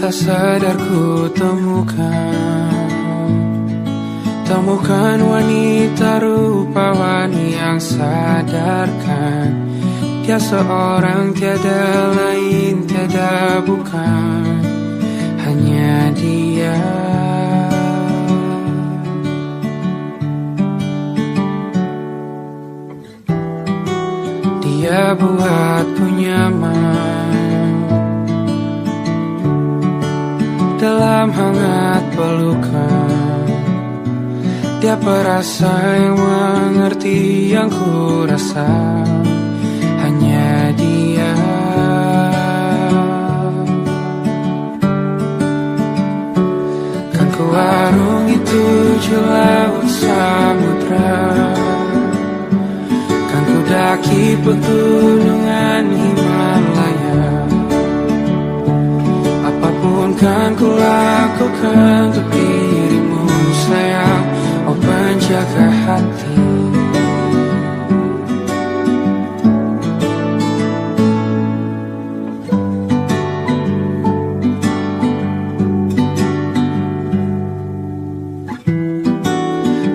Tak sadar ku temukan wanita rupawan yang sadarkan dia seorang, tiada lain, tiada bukan, hanya dia. Dia buatku nyaman dalam hangat pelukan. Dia perasa yang mengerti yang ku rasa, hanya dia. Kan ku arungi 7 laut samudra, kan ku daki pegunungan Himalaya. Apapun kan ku lakukan untuk dirimu sayang, oh penjaga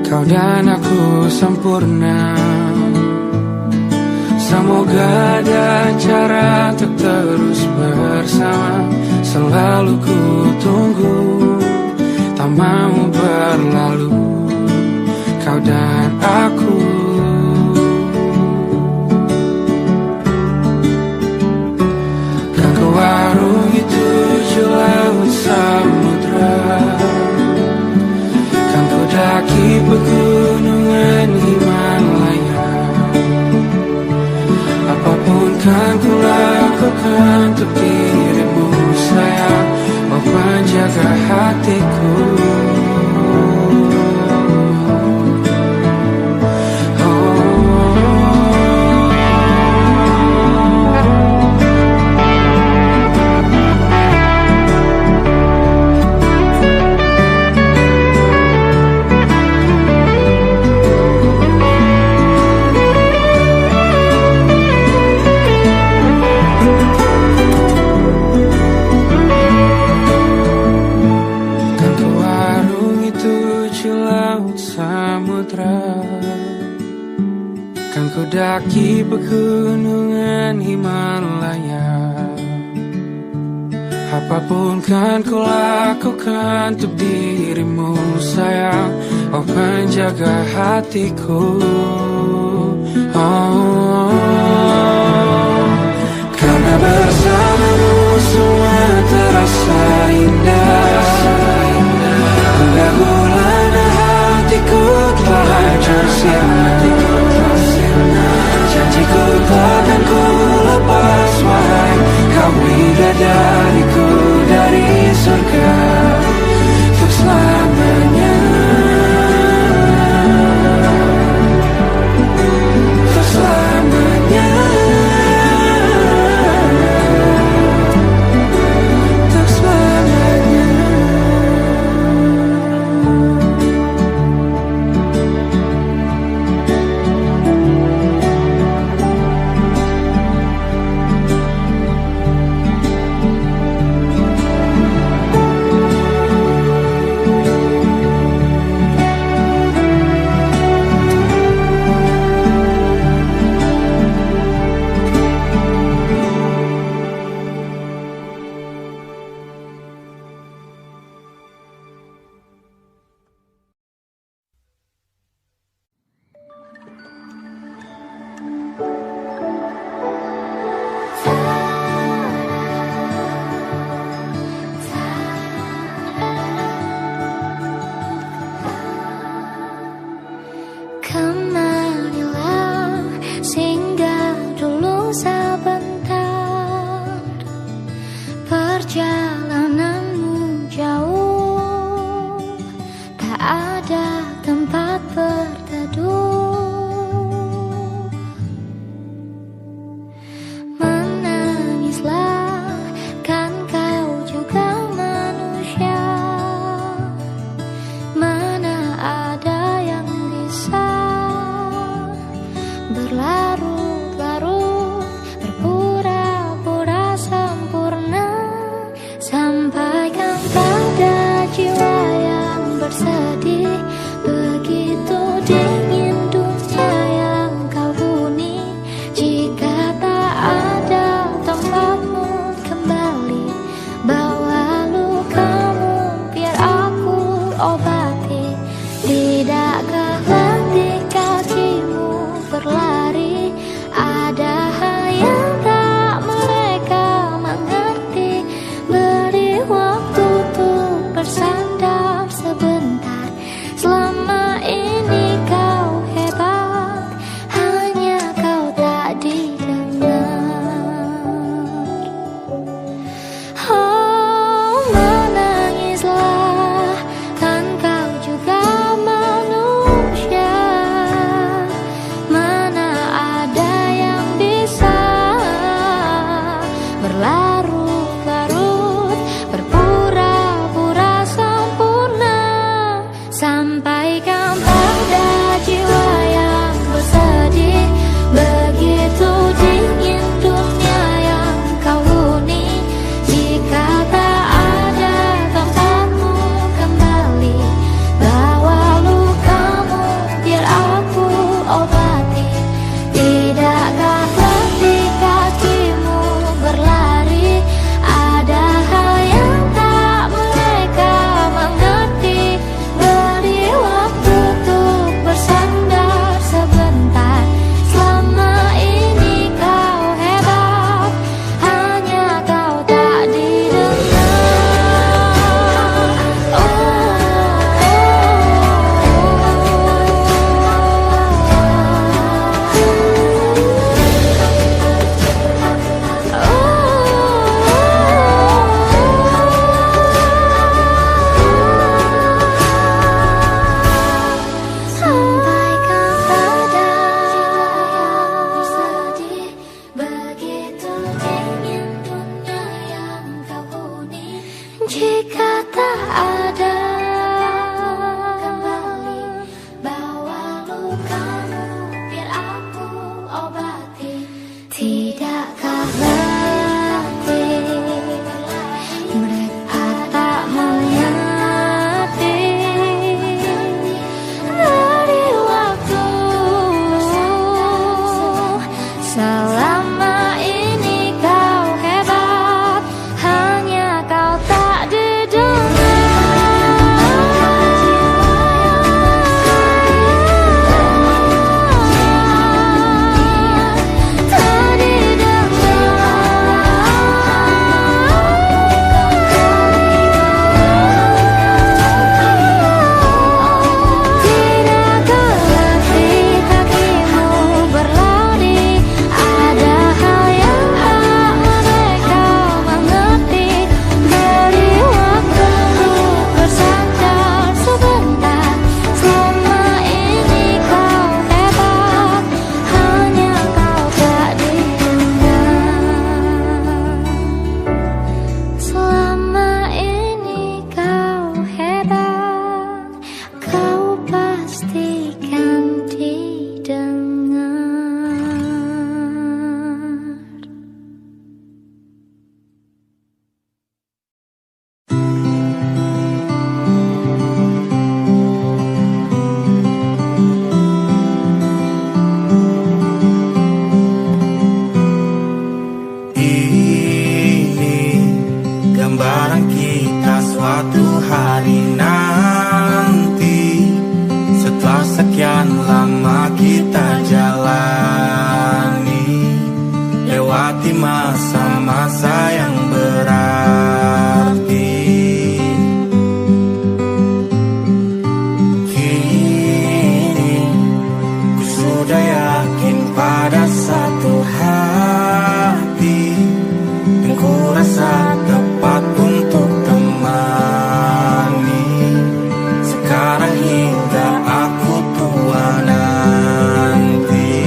Kau dan aku sempurna. Semoga ada cara untuk terus bersama. Selalu ku tunggu, tak mau berlalu, kau dan aku. Kan ku warungi tujuh laut samudra, kan ku daki pegunungan Himalaya. Apapun kan ku lakukan untuk dirimu sayang, oh penjaga hatiku. Kan ku daki pegunungan Himalaya. Apapun kan ku lakukan untuk dirimu sayang, oh penjaga hatiku. Karena bersamamu semua terasa indah. Dahulana hatiku telah tersirat. Janjiku takkan ku lepas wahai kau bidadariku dari surga untuk selamanya, untuk selamanya, untuk selamanya. Kemarilah singgah dulu sebentar, perjalananmu jauh, tak ada tempat berteduh. Menangislah, kan kau juga manusia. Mana ada yang bisa berlarut-larut, berpura-pura sempurna. Sampaikan pada jiwa yang bersedih, begitu dingin dunia yang kau huni. Jika tak ada tempatmu kembali, bawa lukamu biar aku obati. Tidakkah letih kakimu berlari, ada yang tak mereka mengerti. Beri waktu untuk bersandar sebentar. Selama ini kau hebat, hanya kau tak didengar. Oh, menangislah, kan kau juga manusia. Mana ada yang bisa berlarut-larut, berpura-pura sempurna. Sampaikan masa yang berarti. Kini ku sudah yakin pada satu hati, dan ku rasa tepat untuk temani. Sekarang hingga aku tua nanti,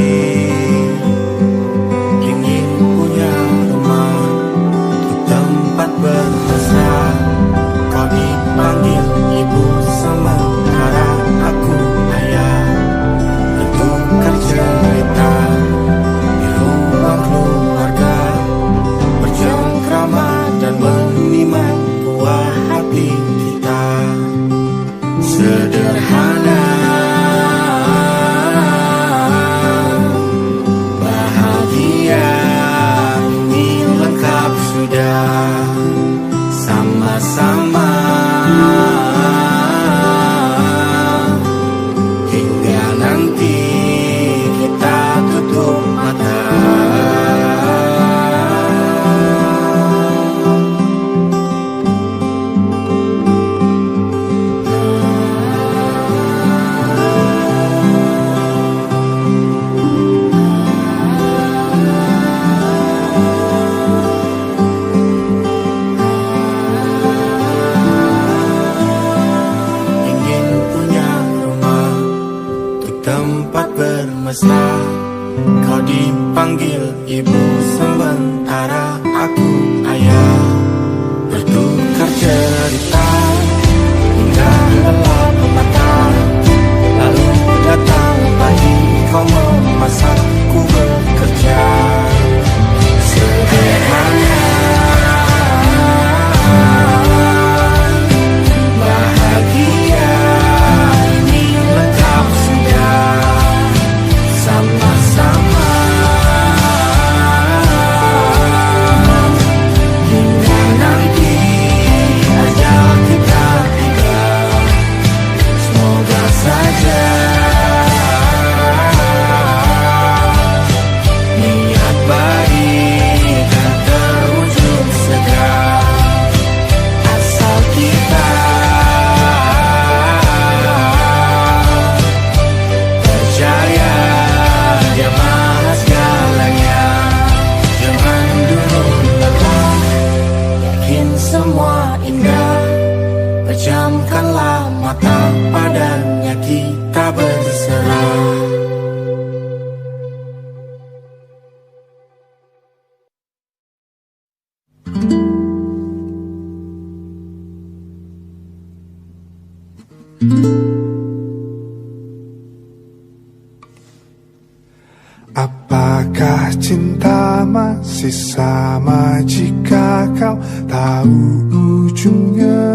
ingin punya rumah di tempat bermesra. Kau dipanggil ibu sementara aku ayah, bertukar cerita di ruang keluarga, bercengkrama dan menimang buah hati kita. Sederhana, bahagia, ini lengkap sudah. Sama-sama hingga nanti kita tutup mata. Ingin punya rumah di tempat bermesra. Kau dipanggil ibu sementara aku ayah, bertukar cerita hingga gelap mata. Lalu datang pagi kau memasakku bekerja. Sederhana, bahagia, ini lengkap sudah. Sama-sama hingga nanti ajal kita tiba. Semoga saja niat baik dan terwujud segera, asal kita percaya Dia Maha segalanya. Jangan dulu lelah, yakin semua indah. Pejamkanlah mata, padanya kita berserah. Apakah cinta masih sama jika kau tahu ujungnya?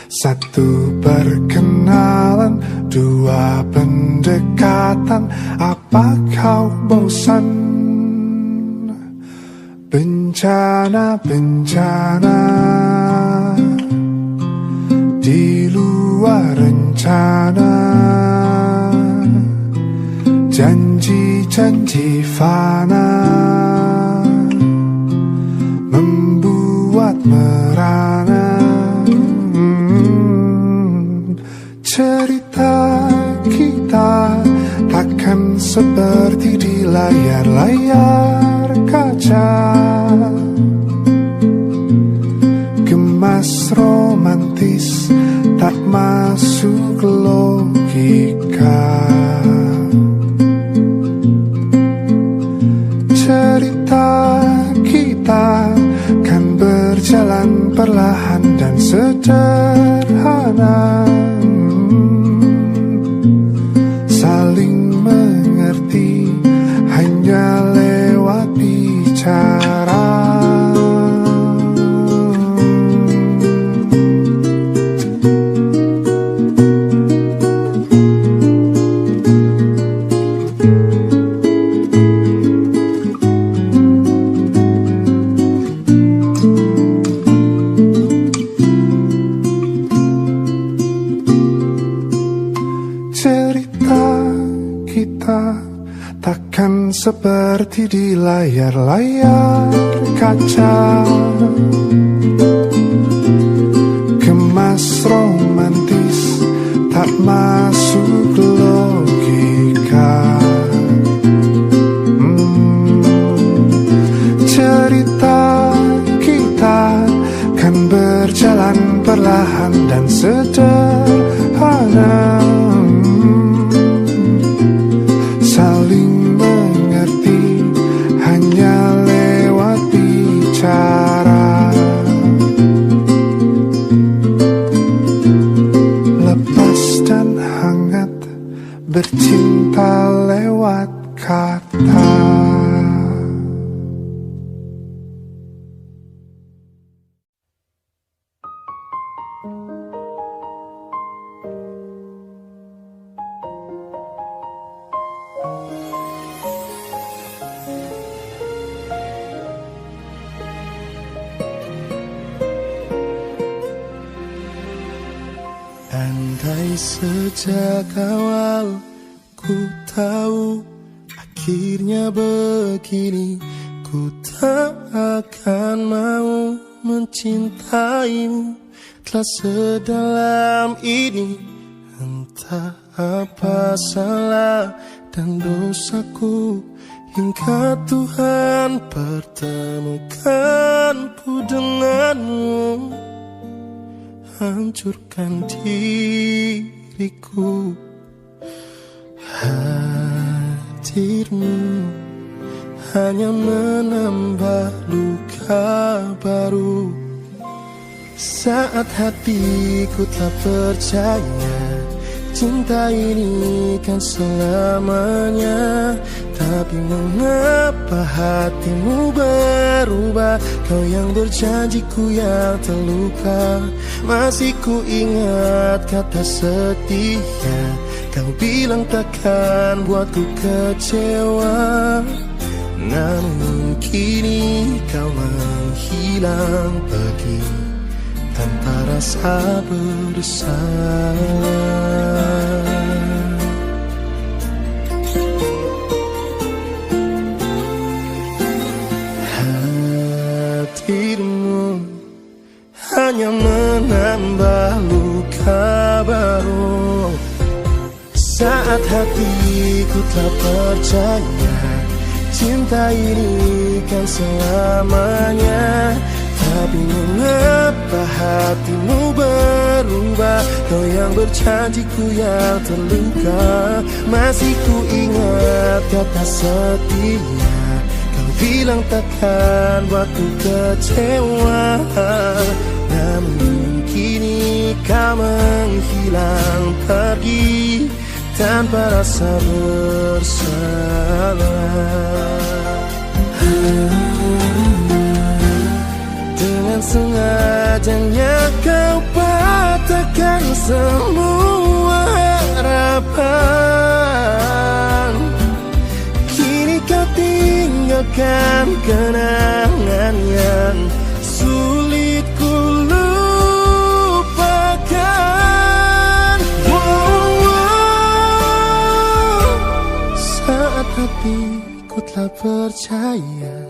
Satu perkenalan, dua pendekatan, apa kau bosan? Bencana-bencana di luar rencana, janji-janji fana membuat merana. Cerita kita takkan seperti di layar-layar kaca, gemas romantis tak masuk logika. Cerita kita kan berjalan perlahan dan sederhana, saling mengerti hanya lewat bicara. seperti di layar-layar kaca, kemas romantis tak masuk logika. Cerita kita kan berjalan perlahan dan sederhana, saling mengerti hanya lewat bicara. Lepas dan hangat bercinta lewat kata. Andai sejak awal ku tahu akhirnya begini, ku tak akan mau mencintaimu telah sedalam ini. Entah apa salah dan dosaku hingga Tuhan pertemukanku denganmu. Hancurkan diriku, hadirmu hanya menambah luka baru. Saat hatiku tak percaya cinta ini kan selamanya, tapi mengapa hatimu berubah? Kau yang berjanjiku yang terluka. Masih ku ingat kata setia, kau bilang takkan buatku kecewa. Namun kini kau menghilang pergi tanpa rasa bersalah. Hadirmu hanya menambah luka baru. Saat hatiku tak percaya cinta ini kan selamanya, tapi mengapa hatimu berubah? Kau yang berjanjiku yang terluka. Masih ku ingat kata setia, kau bilang takkan buatku kecewa. Namun kini kau menghilang pergi tanpa rasa bersalah. Dengan sengajanya kau patahkan semua harapan. Kini kau tinggalkan kenangan yang sulit ku lupakan. Saat hatiku telah percaya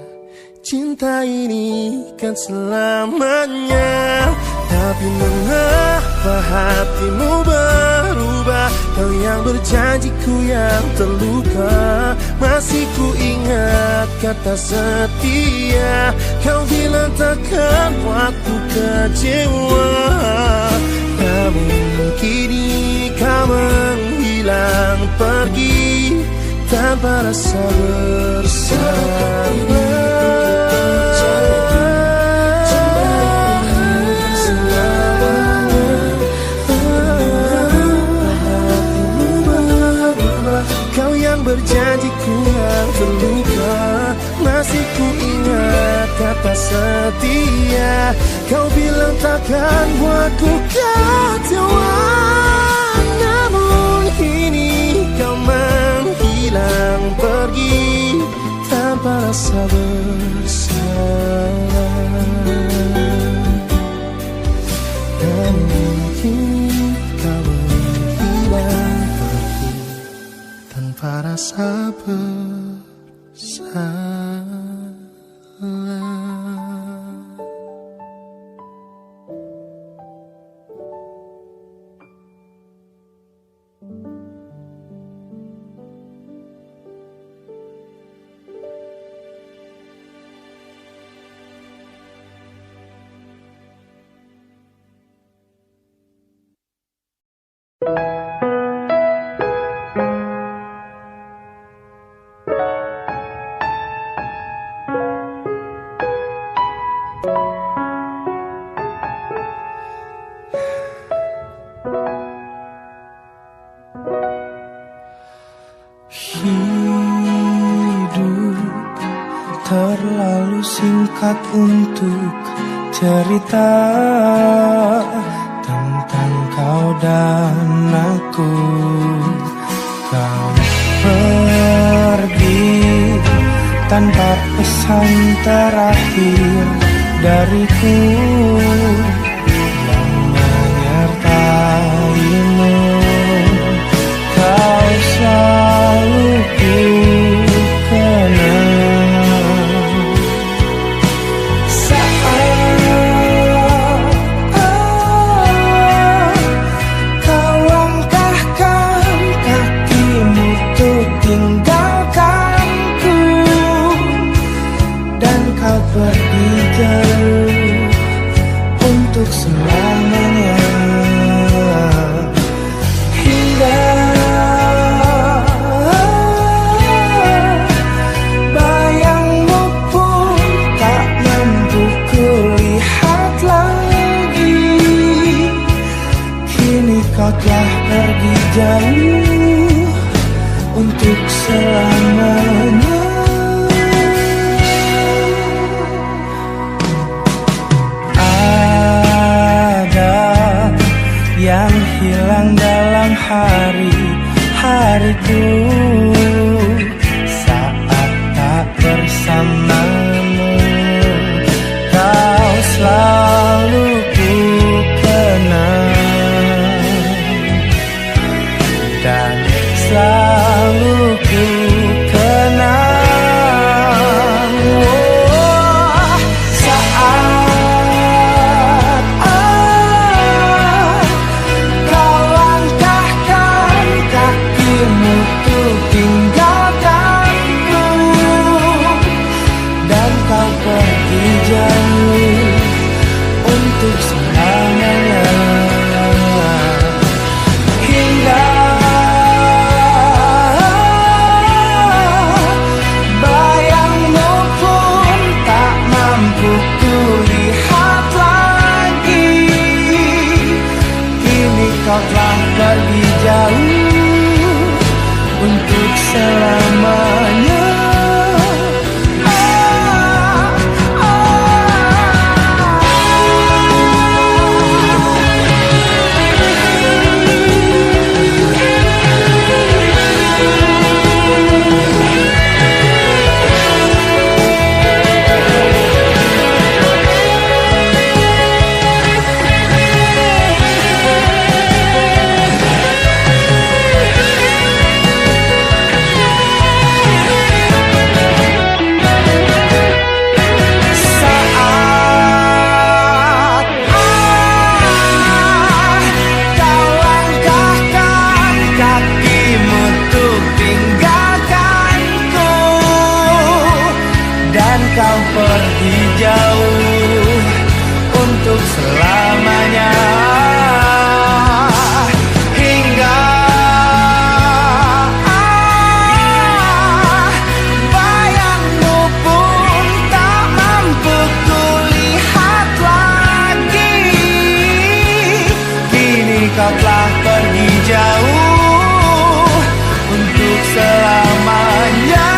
cinta ini kan selamanya, tapi mengapa hatimu berubah? Kau yang berjanjiku yang terluka. Masih ku ingat kata setia, kau bilang takkan buatku kecewa. Namun kini kau menghilang pergi tanpa rasa bersalah. Berjanjiku yang terluka. Masih ku ingat kata setia, kau bilang takkan buatku kecewa. Namun kini kau menghilang pergi tanpa rasa bersalah. Dan kini kau menghilang pergi tanpa rasa bersalah. Hidup terlalu singkat untuk cerita tentang kau dan aku. Kau pergi tanpa pesan terakhir dariku yang menyertaimu. Kau selalu ku kenang saat kau langkahkan kakimu untuk tinggalkanku, dan kau pergi jauh untuk selamanya. Kau telah pergi jauh untuk selamanya. Ada yang hilang dalam hari-hariku saat tak bersamamu. Kau selalu ku kenang dan selalu ku kenang. Saat kau langkahkan kakimu untuk tinggalkanku, dan kau pergi jauh untuk selamanya. Hingga kau telah pergi jauh untuk selamanya. Kau pergi jauh untuk selamanya. Hingga bayangmu pun tak mampu kulihat lagi. Kini kau telah pergi jauh untuk selamanya.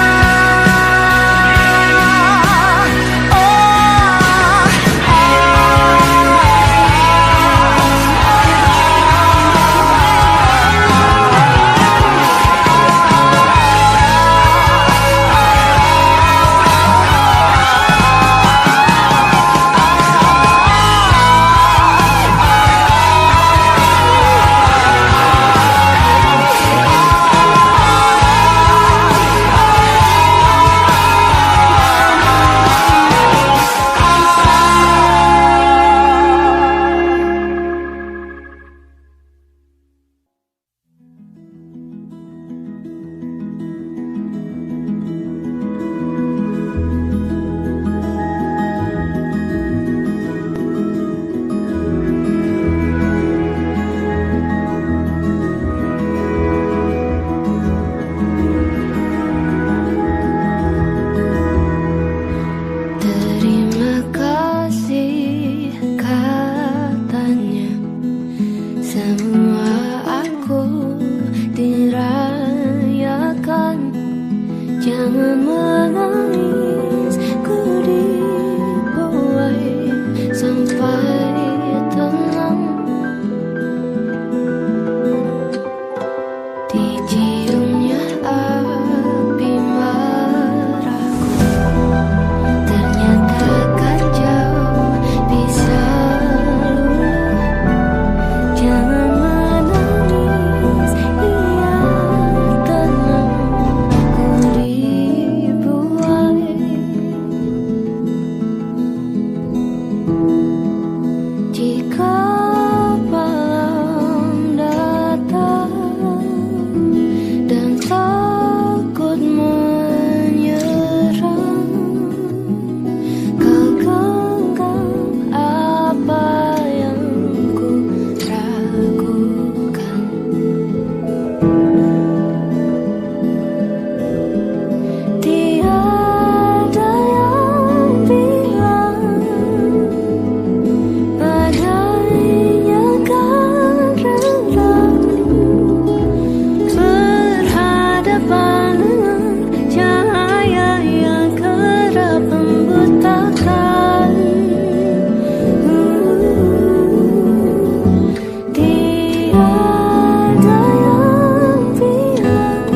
Tiada yang bilang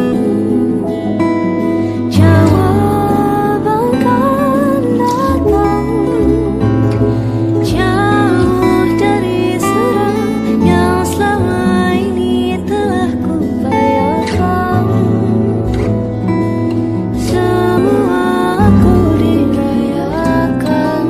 jawaban akan datang, jauh dari serang yang selama ini telah kubayangkan. Semua aku dirayakan.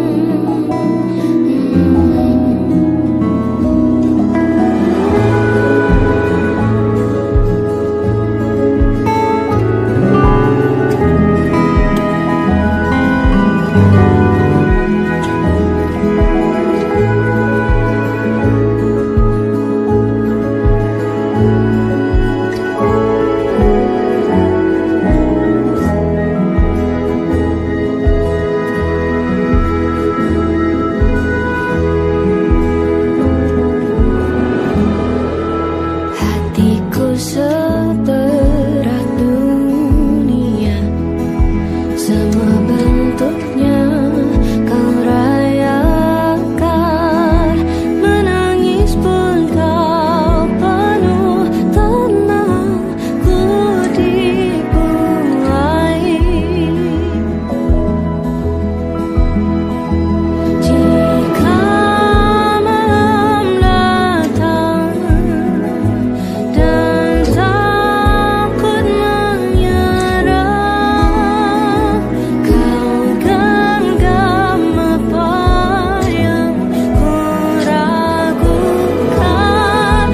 Hatiku seterak dunia, semua bentuknya kau rayakan. Menangis pun kau penuh tenang, ku dibuai. Jika malam datang dan takut menyerah, kau genggam apa yang ku ragukan.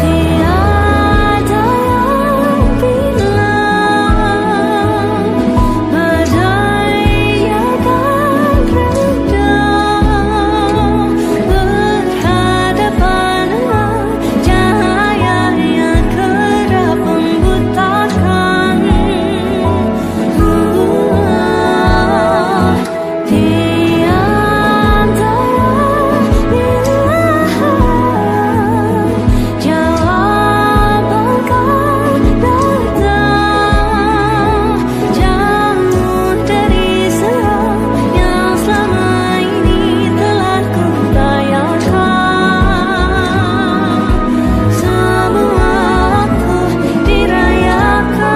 Tiada yang bilang badai akan reda, berhadapan dengan cahaya yang kerap membutakan. Tiada yang bilang jawaban akan datang, jauh dari serang yang selama ini telah kubayangkan. Semua aku dirayakan.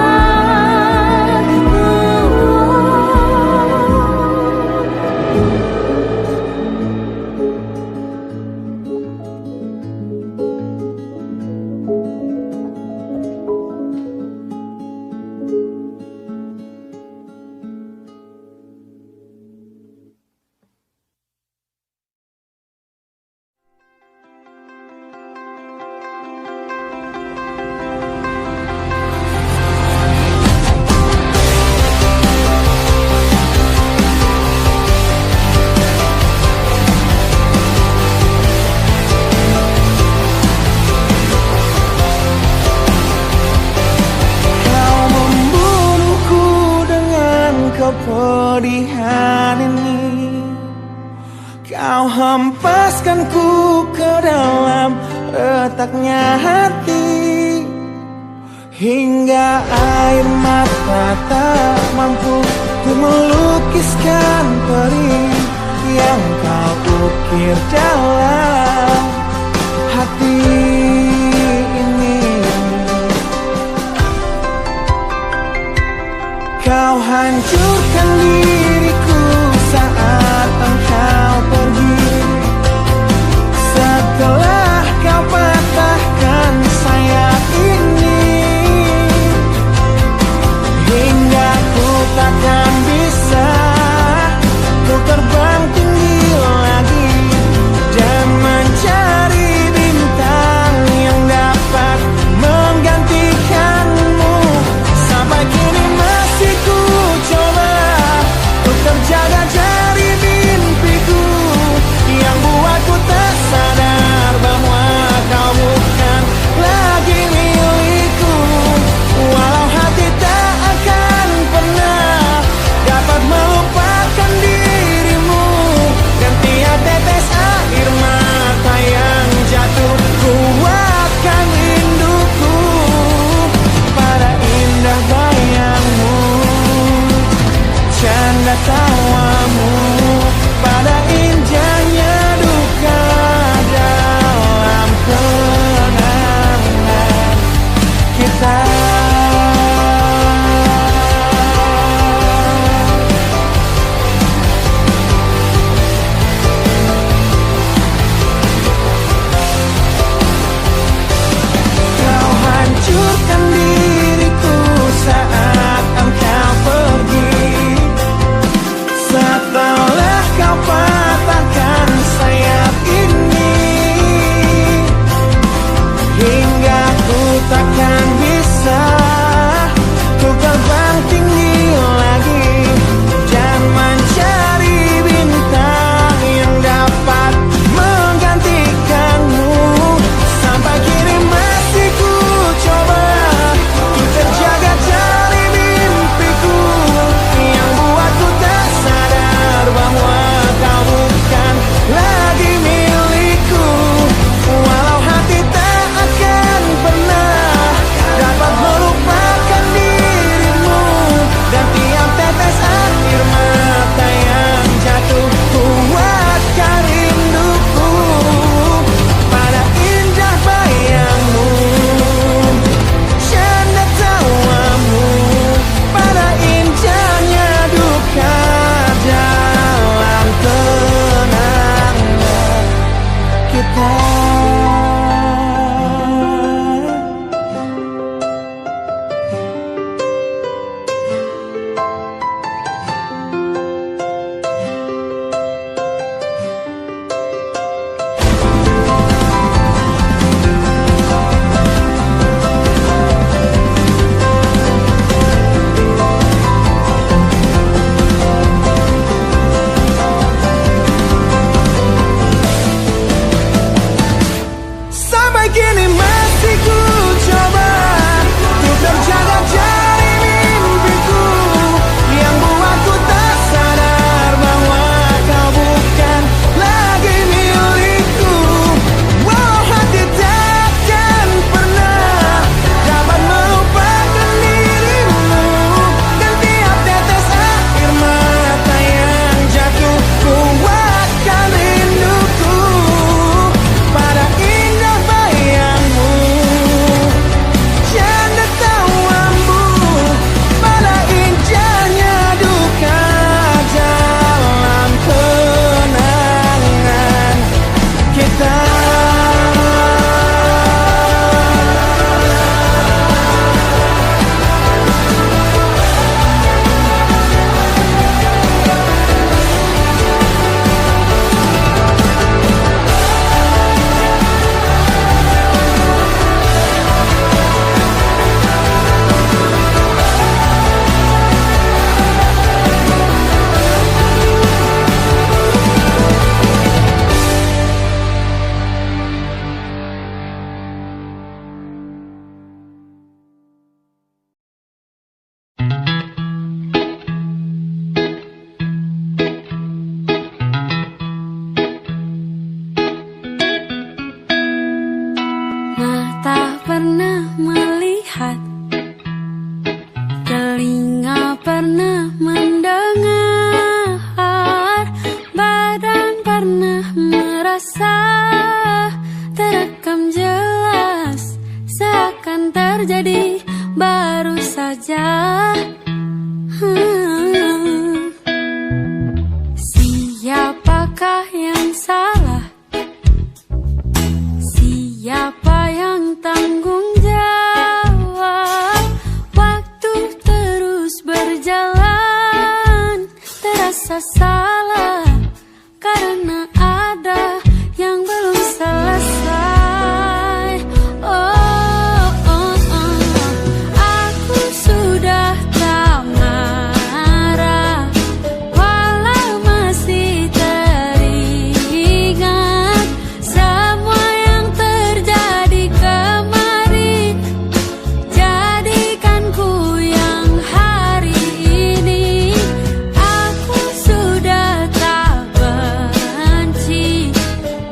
Kau membunuhku dengan kepedihan ini. Kau hempaskanku ke dalam retaknya hati, hingga air mata tak mampu untuk melukiskan perih yang kau ukir dalam hati ini. Kau hancurkan diriku saat engkau pergi, setelah kau patahkan sayap ini, hingga ku takkan bisa ku terbang tinggi lagi dan mencari bintang. terjaga dari mimpiku yang buatku tak sadar bahwa kau bukan lagi milikku. Walau hati takkan pernah dapat melupakan dirimu, dan tiap tetes air mata yang jatuh kuatkan rinduku pada indah bayangmu, canda tawamu, pada indahnya duka dalam kenangan kita. Mata pernah melihat, telinga pernah mendengar, badan pernah merasa, terekam jelas, seakan terjadi baru saja. Siapakah yang salah? Siapa yang tanggung jawab? Waktu terus berjalan, terasa salah karena ada yang belum selesai. Aku sudah tak marah, walau masih teringat semua yang terjadi kemarin. Jadikan ku yang hari ini. Aku sudah tak benci,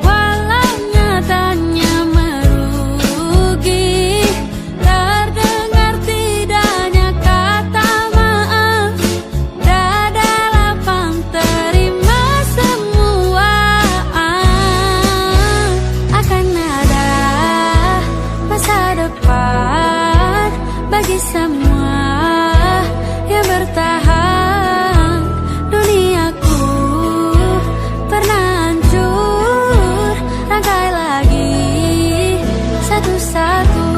walau nyatanya merugi. Terdengar tidaknya kata maaf, dada lapang terima semua. Akan ada masa depan bagi semua yang bertahan. Duniaku pernah hancur, rangkai lagi satu-satu.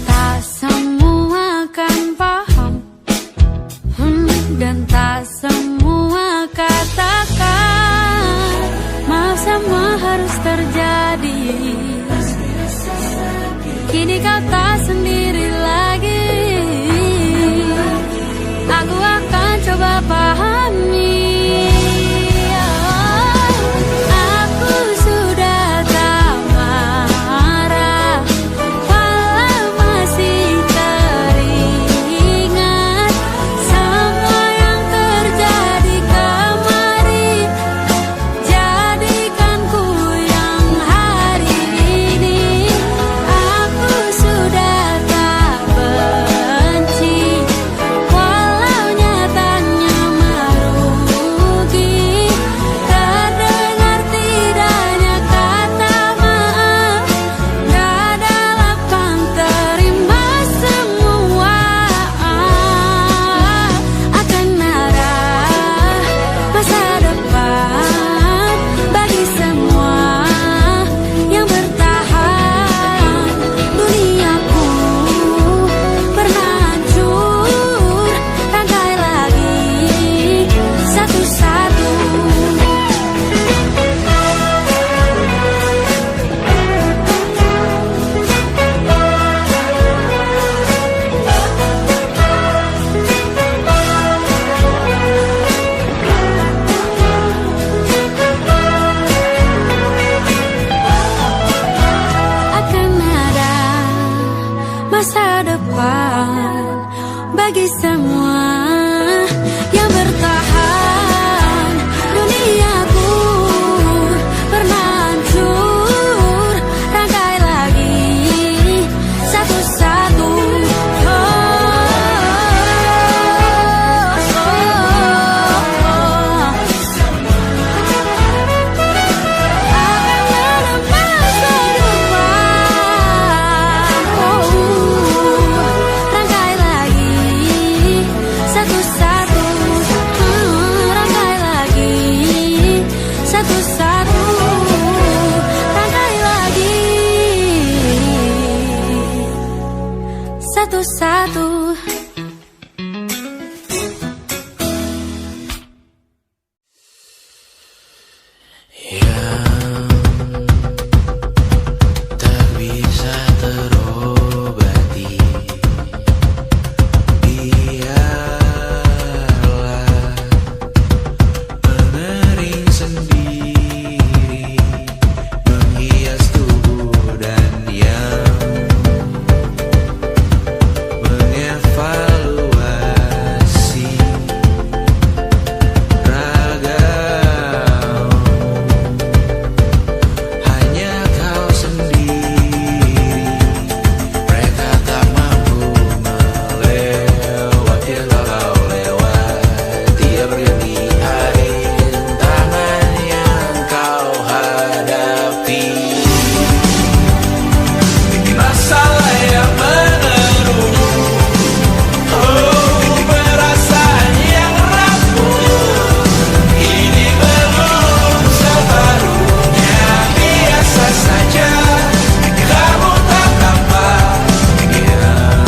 Tak semua kan paham, dan tak semua katakan maaf, semua harus terjadi. Kini kau tak sendiri lagi. Aku akan coba pahami. Aku sudah tak marah, walau masih teringat semua yang terjadi kemarin. Jadikan ku yang hari ini. Aku sudah tak semua yang bertahan. Duniaku pernah hancur, rangkai lagi satu-satu. Satu-satu. Tak bisa terobati, biarlah mengering sendiri, menghias tubuh dan yang mengevaluasi ragam. Hanya kau sendiri, mereka tak mampu melewati yang kau lewati. Berganti hari tangan yang kau hadapi, masalah yang menerus. Oh, perasaan yang rapuh, ini belum separuhnya. Biasa saja, kamu tak tampak yang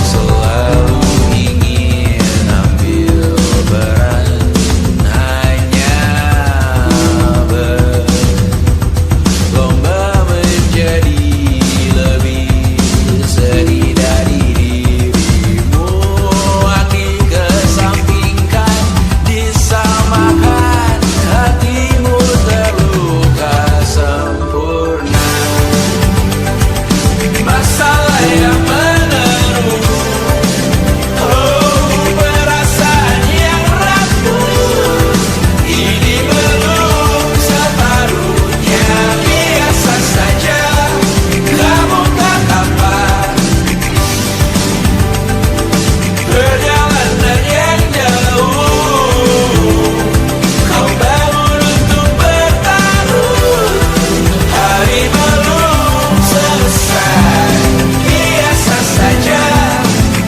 selalu ingin ambil peran. Hanya berlomba menjadi lebih sedih dari dirimu. Hati kesampingkan, disamakan, hatimu terluka sempurna. Masalah yang menerus, oh, perasaan yang rapuh, ini belum separuhnya. Biasa saja, kamu tak tampak perjalanan yang jauh. Kau bangun untuk bertaruh, hari belum selesai. Biasa saja,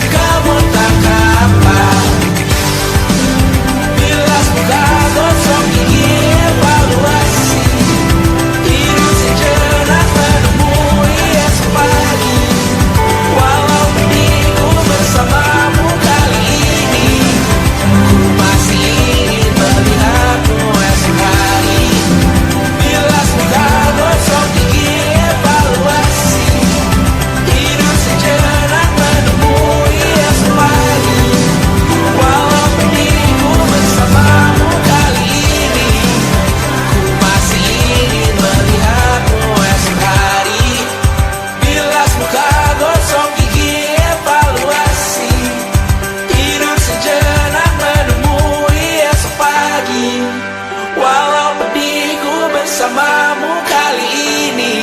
kamu tak tampak. Bilas muka gosok gigi evaluasi, tidur sejenak menemui esok pagi. Walau meniku bersamamu kali ini, ku masih ingin melihatmu esok hari. Bilas muka gosok gigi evaluasi, tidur sejenak menemui esok pagi. Walau meniku bersamamu kali ini, ku masih ingin melihatmu esok hari. Bilas muka gosok gigi evaluasi, tidur sejenak menemui esok pagi. Walau pedihku bersamamu kali ini,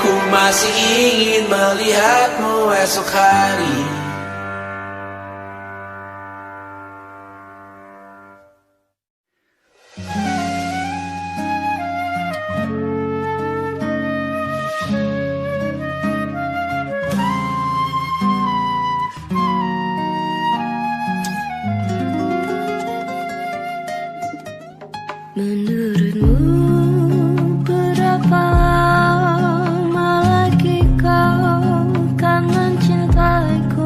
ku masih ingin melihatmu esok hari. Menurutmu berapa lama lagi kau kan mencintaiku?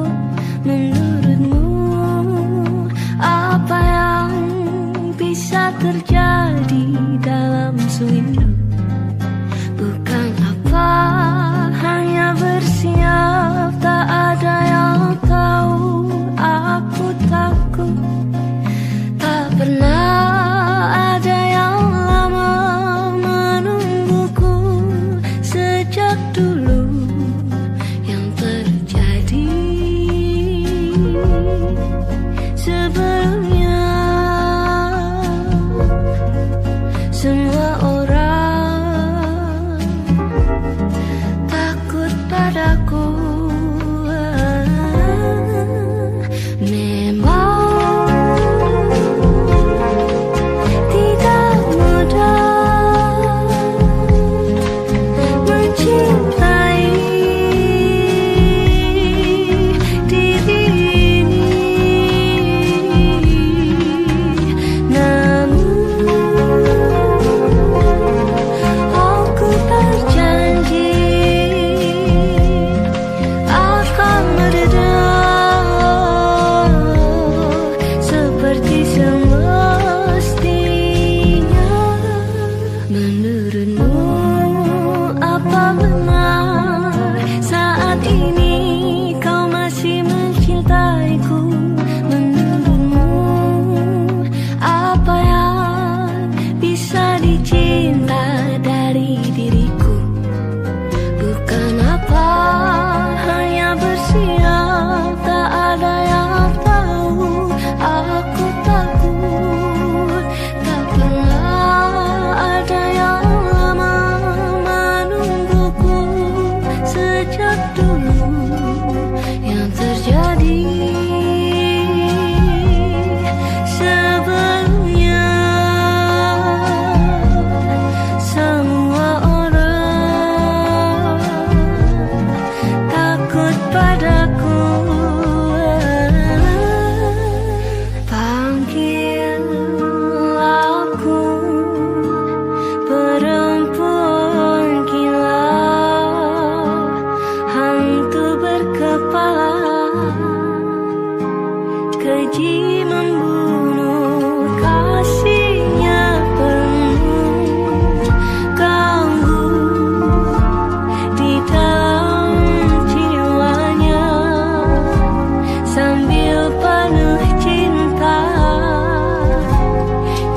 Sebelumnya semua orang takut padaku. Memang tidak mudah mencintai diri ini, namun aku berjanji akan meredam seperti semestinya. Menurutmu apa benar saat ini kau masih mencintaiku? Menurutmu apa yang bisa dicinta dari diriku? Bukan apa, hanya bersiap, tak ada yang tahu. Aku takut tak pernah ada yang lama menungguku. Sejak dulu yang terjadi sebelumnya, semua orang takut padaku. Panggil aku perempuan kilau, hantu berkepala keji membunuh, kasihnya penuh ganggu di dalam jiwanya, sambil penuh cinta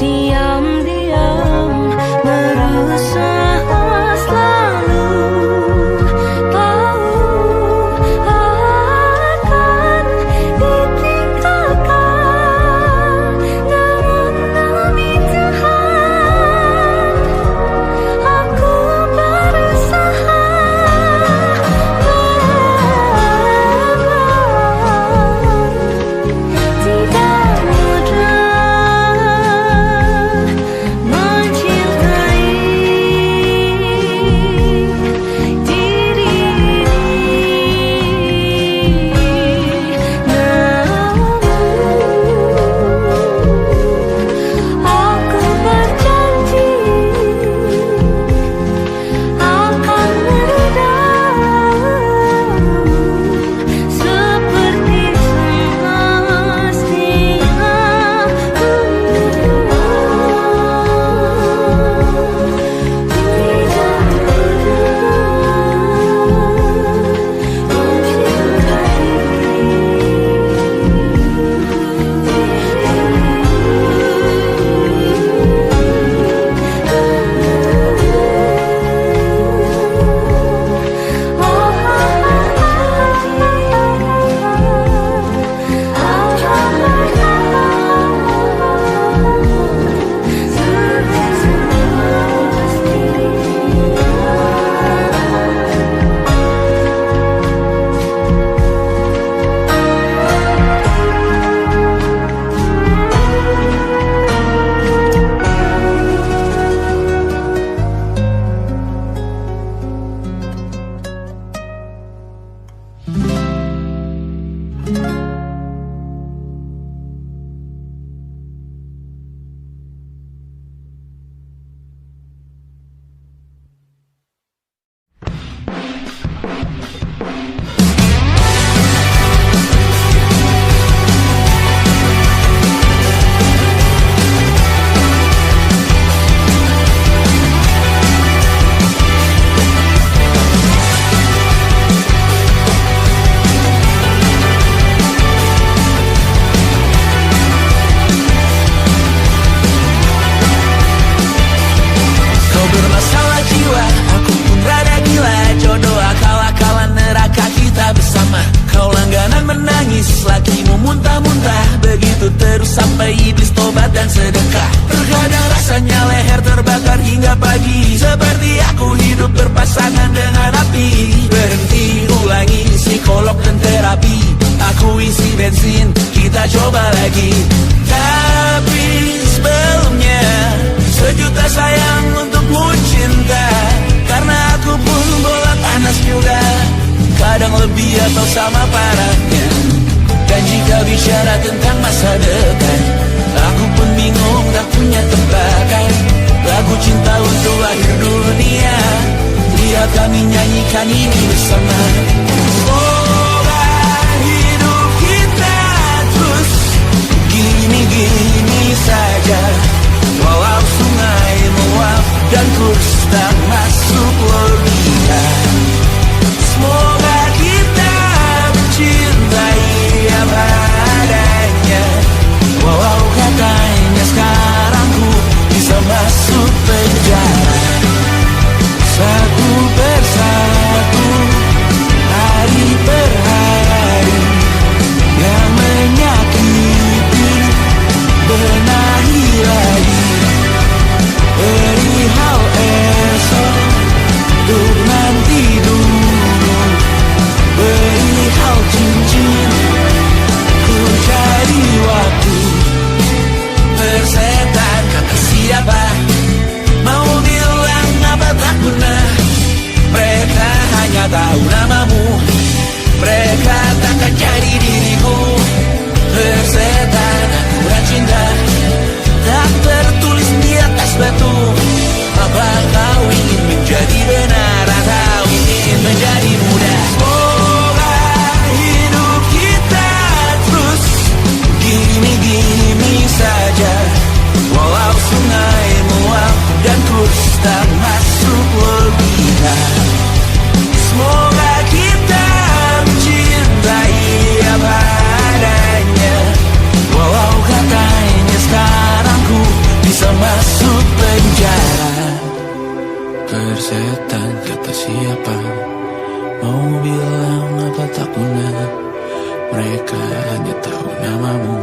diam-diam berusaha selalu tahu akan ditinggalkan, namun demi Tuhan aku berusaha. Tidak mudah mencintai diri ini, namun aku berjanji akan meredam seperti menangis, lagi memuntah-muntah. Begitu terus sampai iblis tobat dan sedekah. Terkadang rasanya leher terbakar hingga pagi, seperti aku hidup berpasangan dengan api. Berhenti, ulangi psikolog dan terapi. Aku isi bensin, kita coba lagi. Tapi sebelumnya, sejuta sayang untukmu cinta. Karena aku pun bola panas juga, kadang lebih atau sama parahnya. Dan jika bicara tentang masa depan, aku pun bingung tak punya tebakan. Lagu cinta untuk akhir dunia, biar kami nyanyikan ini bersama. Semoga hidup kita terus gini-gini saja, walau sungai meluap dan kurs tak masuk logika. Semoga kita mencintai apa adanya, walau katanya sekarang ku bisa masuk penjara. Satu persatu, hari per hari, yang menyakiti benahi lagi. Perihal esok, untuk nanti dulu. Perihal cincin, ku cari waktu. Persetan kata siapa, mau bilang apa tak guna. Mereka hanya tahu namamu, mereka takkan jadi diriku. Persetan akurat cinta, tak tertulis di atas batu. Apa kau ingin menjadi benar atau ingin menjadi muda? Semoga hidup kita terus gini-gini saja, walau sungai meluap dan kurs tak masuk logika. Semoga kita mencintai apa adanya, walau katanya sekarang ku bisa masuk penjara. Persetan kata siapa, mau bilang apa tak guna. Mereka hanya tahu namamu,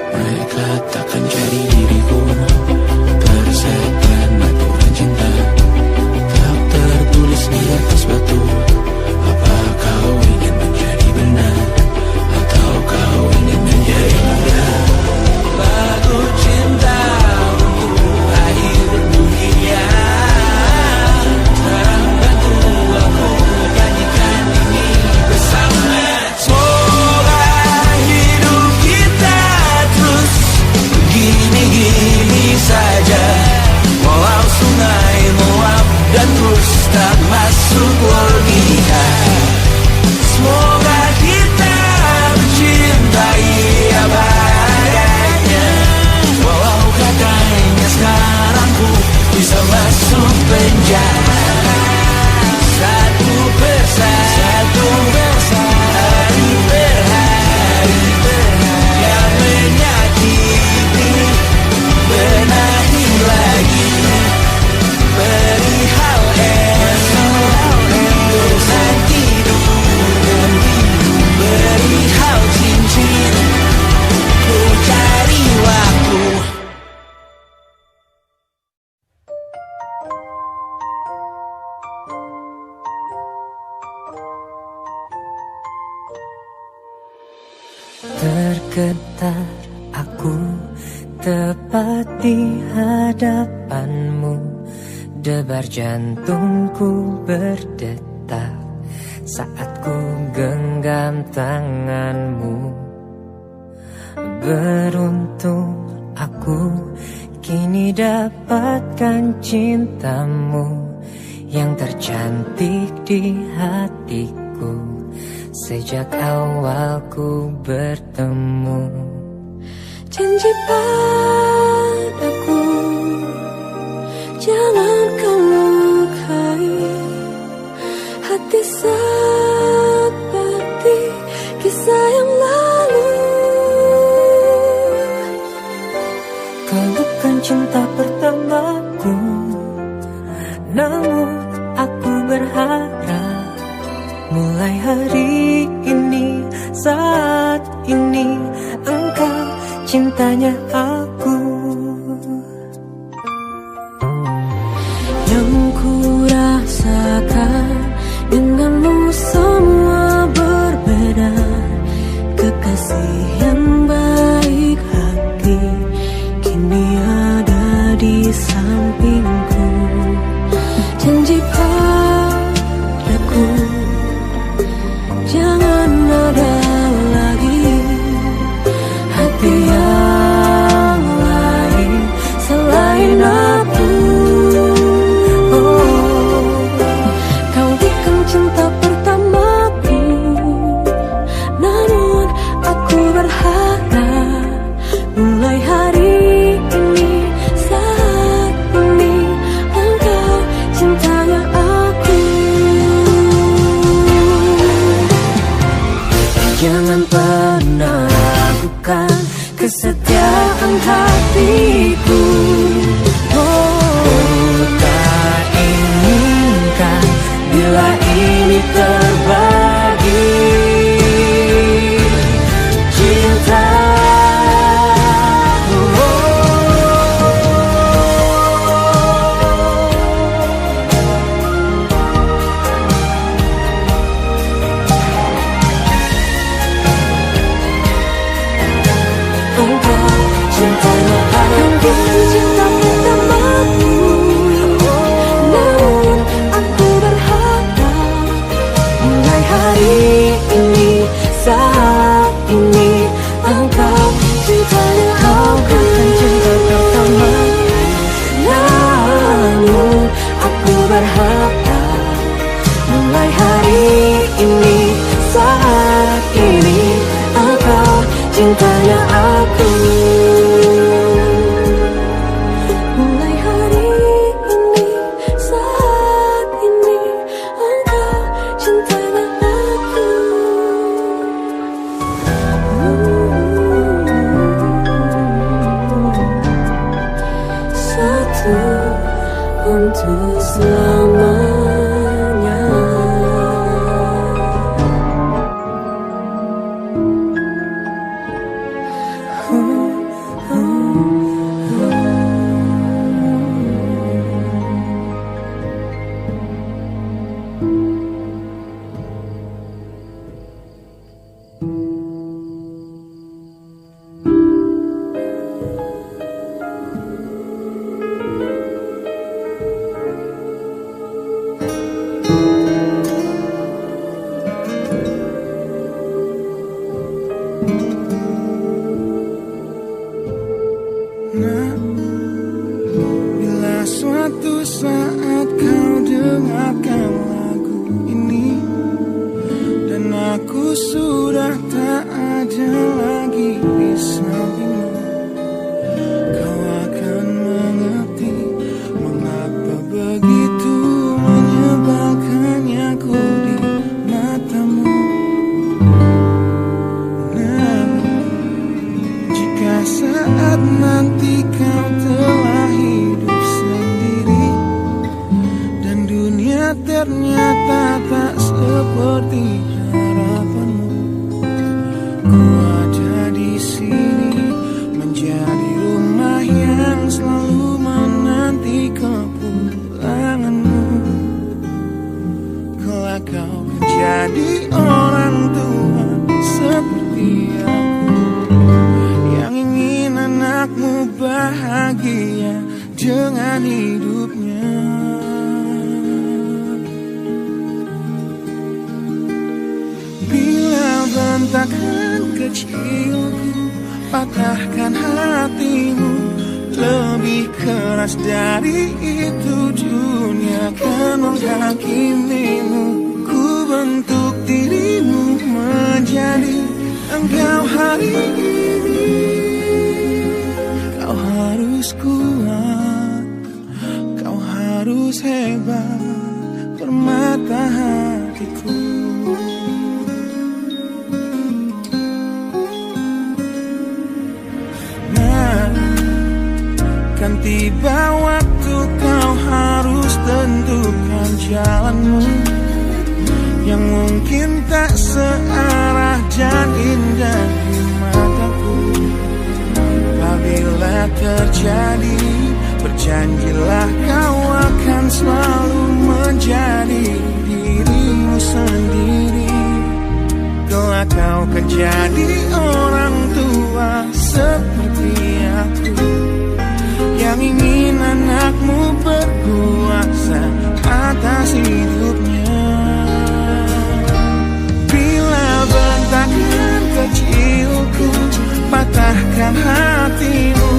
mereka takkan jadi diriku. Persetan aturan cinta, tak tertulis di atas batu. Apa kau ingin menjadi benar, atau kau ingin menjadi muda? Lagu cinta untuk akhir dunia, sekarang bantu aku nyanyikan ini bersama. Semoga hidup kita terus gini-gini saja, walau sungai meluap dan terus tak masuk logika. Semoga kita mencintai apa adanya, walau katanya sekarang ku bisa masuk penjara. Satu persatu, hari per hari, yang menyakiti benahi lagi. Perihal esok, untuk nanti dulu. Perihal cincin, ku cari waktu. Tergetar aku tepat di hadapanmu, debar jantungku berdetak saat ku genggam tanganmu. Beruntung aku kini dapatkan cintamu yang tercantik di hatiku sejak awal ku bertemu. Janji padaku, jangan kau lukai hati seperti kisah yang lalu. Kau bukan cinta pertamaku, namun aku berharap mulai hari ini saat ini engkau cintanya aku. Yang ku rasakan denganmu semua berbeda. Kekasih yang baik hati kini ada di sampingku. Janji padaku jangan ada lagi hati yang lain selain aku. Oh, kau bukan cinta pertamaku, namun aku berharap mulai hari ini, saat ini engkau cintanya aku. Jangan pernah ragukan kesetiaan hatiku. Oh, tak inginkan bila ini terbagi cinta. Saat ini engkau cintanya aku. Cinta pertama, namun aku berharap mulai hari ini, saat ini engkau cintanya aku. Mulai hari ini, saat ini engkau cintanya aku. Satu untuk selamanya. Nah, bila suatu saat kau dengarkan lagu ini dan aku sudah tak ada lagi di sampingmu, kau akan mengerti mengapa begitu menyebalkannya aku di matamu. Nah, jika saat nanti kau telah hidup sendiri dan dunia ternyata tak seperti harapanmu, ku ada di sini menjadi rumah yang selalu menanti kepulanganmu. Kelak kau menjadi orang tua seperti aku yang ingin anakmu bahagia dengan hidupnya. Bila bentakan kecilku patahkan hatimu, lebih keras dari itu dunia akan menghakimimu. Ku bentuk dirimu menjadi engkau hari ini. Kau harus kuat, kau harus hebat, permata hatiku. Nah, kan tiba waktu kau harus tentukan jalanmu yang mungkin tak searah dan indah di mataku. Apabila terjadi, berjanjilah kau akan selalu menjadi dirimu sendiri. Kelak kau kan jadi orang tua seperti aku, yang ingin anakmu berkuasa atas hidupnya. Bila bentakan kecilku patahkan hatimu,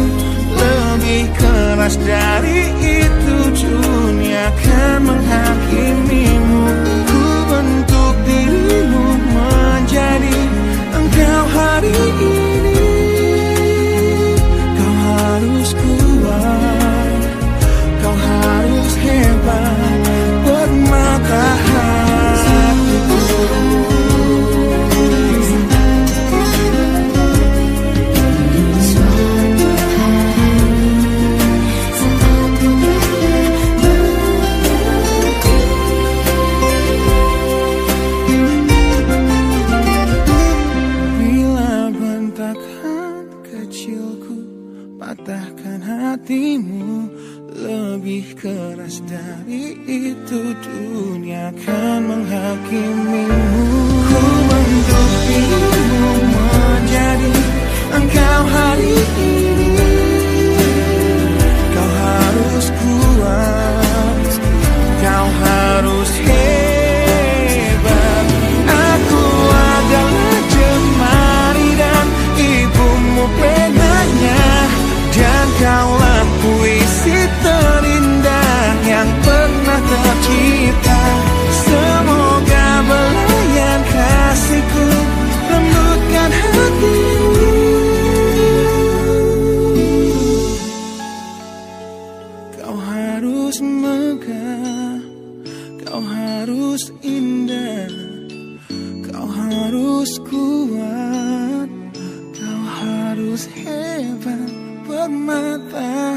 lebih keras dari itu dunia akan menghakimimu. Ku bentuk dirimu menjadi engkau hari ini. Kau harus kuat, kau harus hebat, bermata hatiku. Patahkan hatimu, lebih keras dari itu dunia akan menghakimimu. Ku bentuk dirimu menjadi engkau hari ini. Kau harus kuat, kau harus hebat. Aku adalah jemari dan ibumu penanya, dan kaulah puisi terindah yang pernah tercipta. Semoga belayan kasihku lembutkan hatimu. Kau harus megah, kau harus indah, kau harus kuat, kau harus hebat, bermata